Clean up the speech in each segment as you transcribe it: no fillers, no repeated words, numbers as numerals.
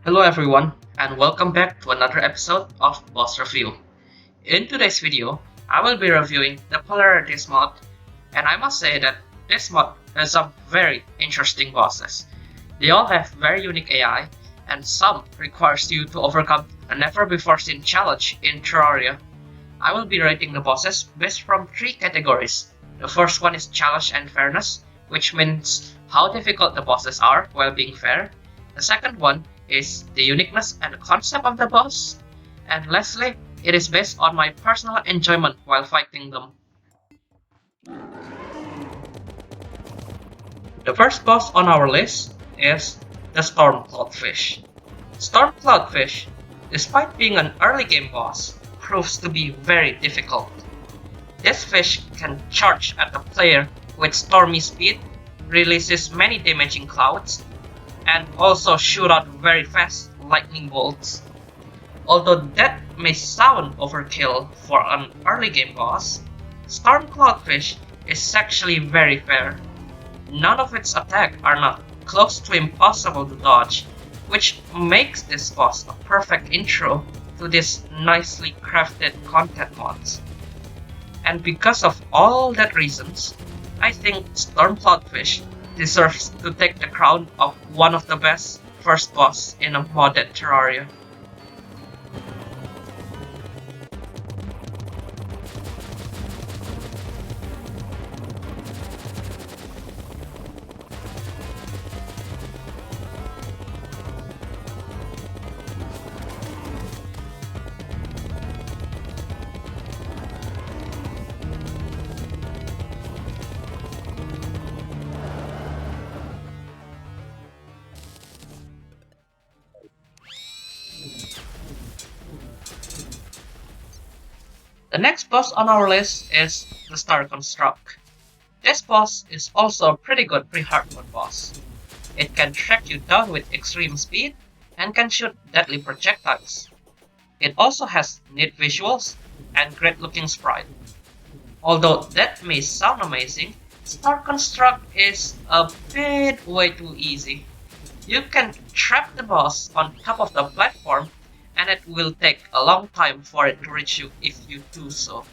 Hello everyone, and welcome back to another episode of Boss Review. In today's video, I will be reviewing the Polarities Mod, and I must say that this mod has some very interesting bosses. They all have very unique AI, and some requires you to overcome a never before seen challenge in Terraria. I will be rating the bosses based from three categories. The first one is challenge and fairness, which means how difficult the bosses are while being fair. The second one is the uniqueness and the concept of the boss. And lastly, it is based on my personal enjoyment while fighting them. The first boss on our list is the Storm Cloudfish. Storm Cloudfish, despite being an early game boss, proves to be very difficult. This fish can charge at the player with stormy speed, releases many damaging clouds, and also shoot out very fast lightning bolts. Although that may sound overkill for an early game boss, Storm Cloudfish is actually very fair. None of its attacks are not close to impossible to dodge, which makes this boss a perfect intro to these nicely crafted content mods. And because of all that reasons, I think Storm Cloudfish deserves to take the crown of one of the best first boss in a modded Terraria. The next boss on our list is the Star Construct. This boss is also a pretty good pre-hard mode boss. It can track you down with extreme speed and can shoot deadly projectiles. It also has neat visuals and great looking sprite. Although that may sound amazing, Star Construct is a bit way too easy. You can trap the boss on top of the platform and it will take a long time for it to reach you if you do so.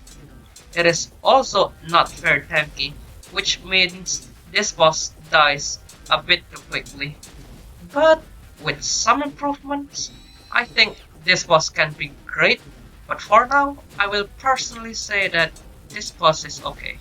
It is also not very tanky, which means this boss dies a bit too quickly. But with some improvements, I think this boss can be great, but for now, I will personally say that this boss is okay.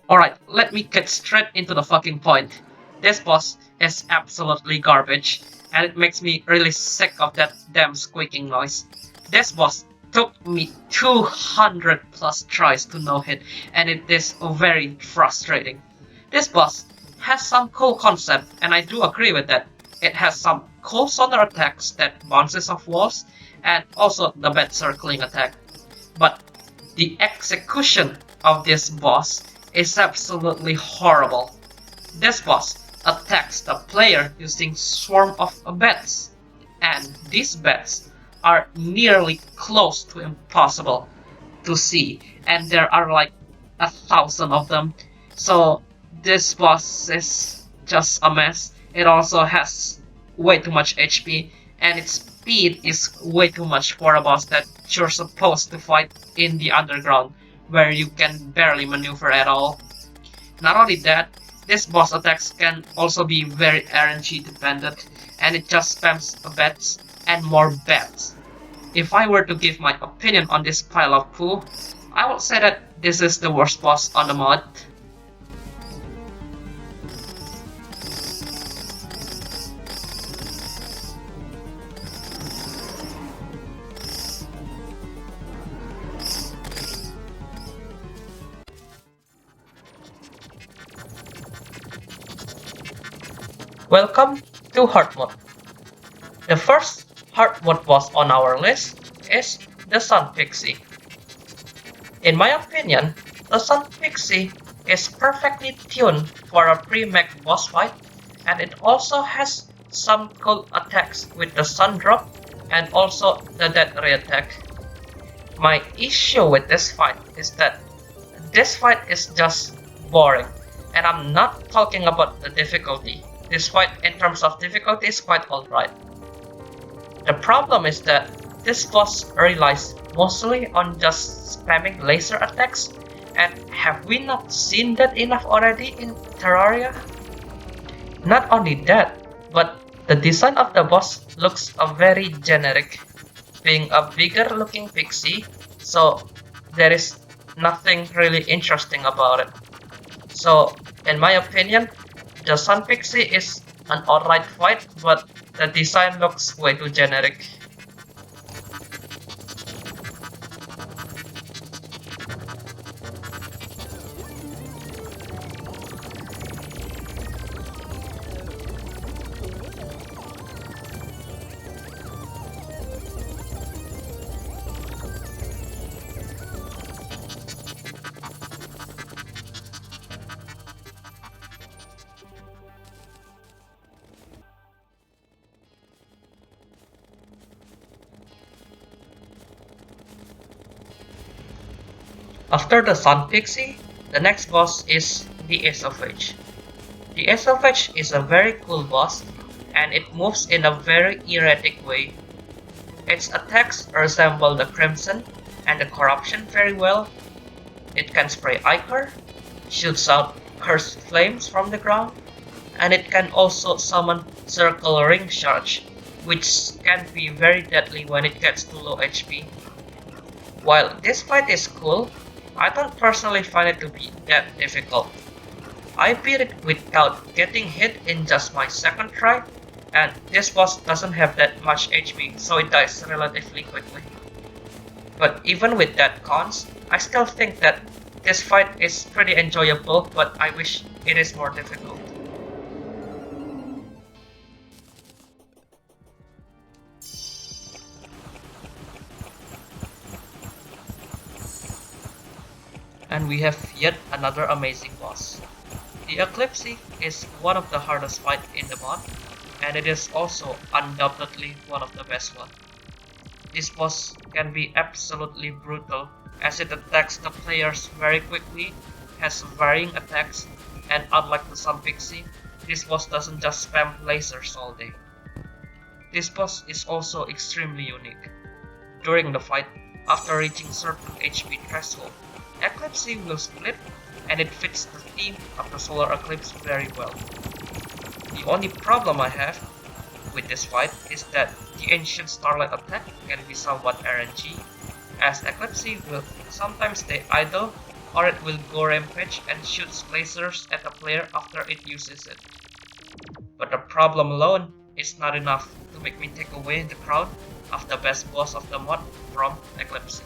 Alright, let me get straight into the fucking point. This boss is absolutely garbage, and it makes me really sick of that damn squeaking noise. This boss took me 200 plus tries to no-hit, and it is very frustrating. This boss has some cool concept, and I do agree with that. It has some cool sonar attacks that bounces off walls, and also the bad circling attack. But the execution of this boss is absolutely horrible. This boss attacks the player using swarm of bats, and these bats are nearly close to impossible to see, and there are like 1,000 of them. So this boss is just a mess. It also has way too much HP, and its speed is way too much for a boss that you're supposed to fight in the underground, where you can barely maneuver at all. Not only that, this boss attacks can also be very RNG dependent, and it just spams bats and more bats. If I were to give my opinion on this pile of poo, I would say that this is the worst boss on the mod. Welcome to Hard Mode. The first hardwood boss on our list is the Sun Pixie. In my opinion, the Sun Pixie is perfectly tuned for a pre-mech boss fight, and it also has some cool attacks with the Sun Drop and also the Dead Ray attack. My issue with this fight is that this fight is just boring, and I'm not talking about the difficulty. This fight in terms of difficulty is quite alright. The problem is that this boss relies mostly on just spamming laser attacks, and have we not seen that enough already in Terraria? Not only that, but the design of the boss looks very generic, being a bigger looking pixie, so there is nothing really interesting about it. So, in my opinion, the Sun Pixie is an alright fight, but the design looks way too generic. After the Sun Pixie, the next boss is the Esophage. The Esophage is a very cool boss, and it moves in a very erratic way. Its attacks resemble the Crimson and the Corruption very well. It can spray Ichor, shoots out cursed flames from the ground, and it can also summon Circle Ring Charge, which can be very deadly when it gets to low HP. While this fight is cool, I don't personally find it to be that difficult. I beat it without getting hit in just my second try, and this boss doesn't have that much HP, so it dies relatively quickly. But even with that cons, I still think that this fight is pretty enjoyable, but I wish it is more difficult. And we have yet another amazing boss. The Eclipxie is one of the hardest fights in the mod, and it is also undoubtedly one of the best ones. This boss can be absolutely brutal as it attacks the players very quickly, has varying attacks, and unlike the Sun Pixie, this boss doesn't just spam lasers all day. This boss is also extremely unique. During the fight, after reaching certain HP threshold, Eclipxie will split, and it fits the theme of the solar eclipse very well. The only problem I have with this fight is that the ancient starlight attack can be somewhat RNG, as Eclipxie will sometimes stay idle, or it will go rampage and shoots lasers at a player after it uses it. But the problem alone is not enough to make me take away the crown of the best boss of the mod from Eclipxie.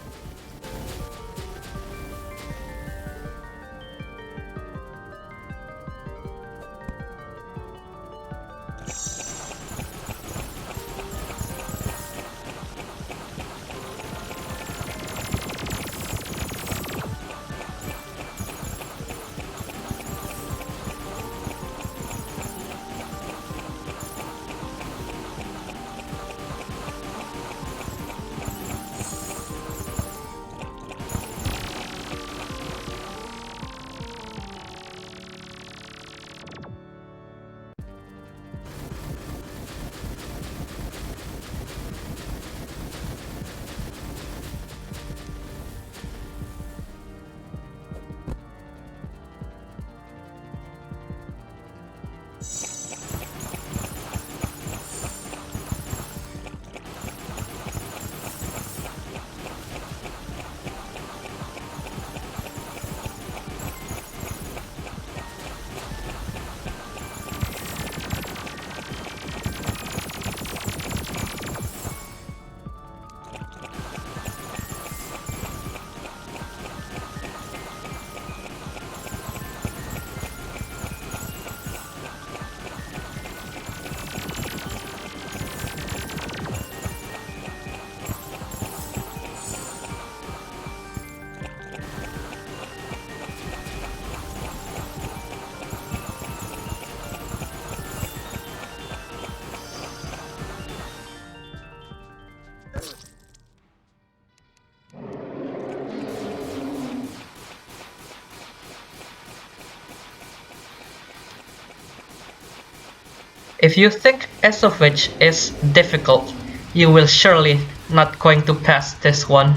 If you think Esophage is difficult, you will surely not going to pass this one.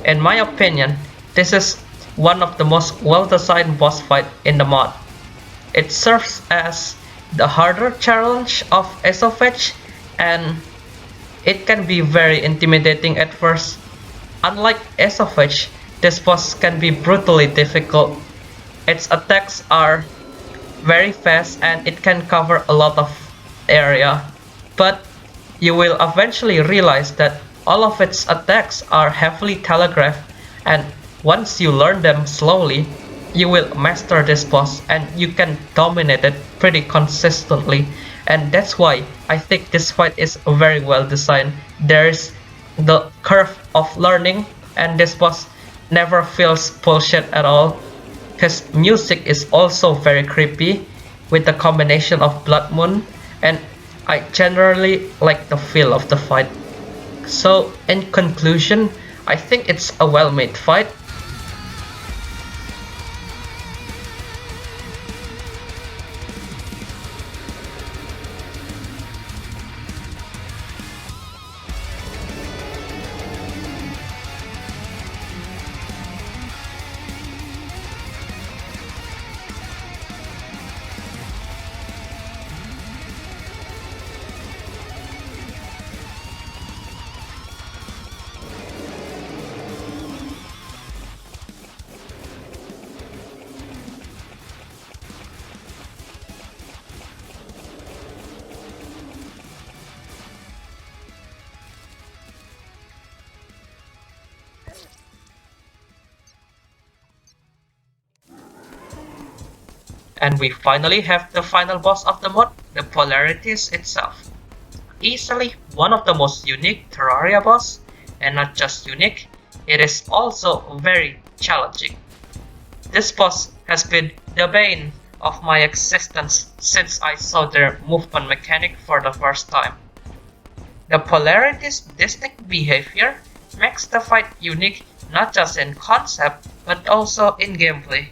In my opinion, this is one of the most well-designed boss fight in the mod. It serves as the harder challenge of Esophage, and it can be very intimidating at first. Unlike Esophage, this boss can be brutally difficult. Its attacks are very fast and it can cover a lot of area, but you will eventually realize that all of its attacks are heavily telegraphed, and once you learn them slowly, you will master this boss and you can dominate it pretty consistently. And that's why I think this fight is very well designed. There's the curve of learning, and this boss never feels bullshit at all. His music is also very creepy with the combination of Blood Moon, and I generally like the feel of the fight. So in conclusion, I think it's a well-made fight. And we finally have the final boss of the mod, the Polarities itself. Easily one of the most unique Terraria boss, and not just unique, it is also very challenging. This boss has been the bane of my existence since I saw their movement mechanic for the first time. The Polarities' distinct behavior makes the fight unique not just in concept but also in gameplay.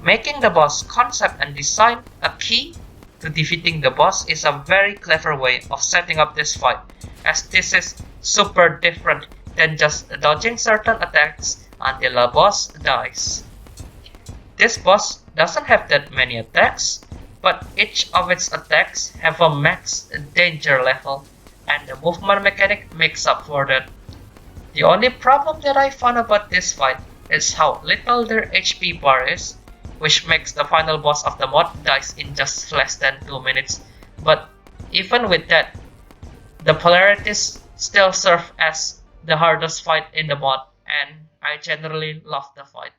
Making the boss concept and design a key to defeating the boss is a very clever way of setting up this fight, as this is super different than just dodging certain attacks until the boss dies. This boss doesn't have that many attacks, but each of its attacks have a max danger level, and the movement mechanic makes up for that. The only problem that I found about this fight is how little their HP bar is, which makes the final boss of the mod dies in just less than 2 minutes. But even with that, the Polarities still serve as the hardest fight in the mod, and I generally love the fight.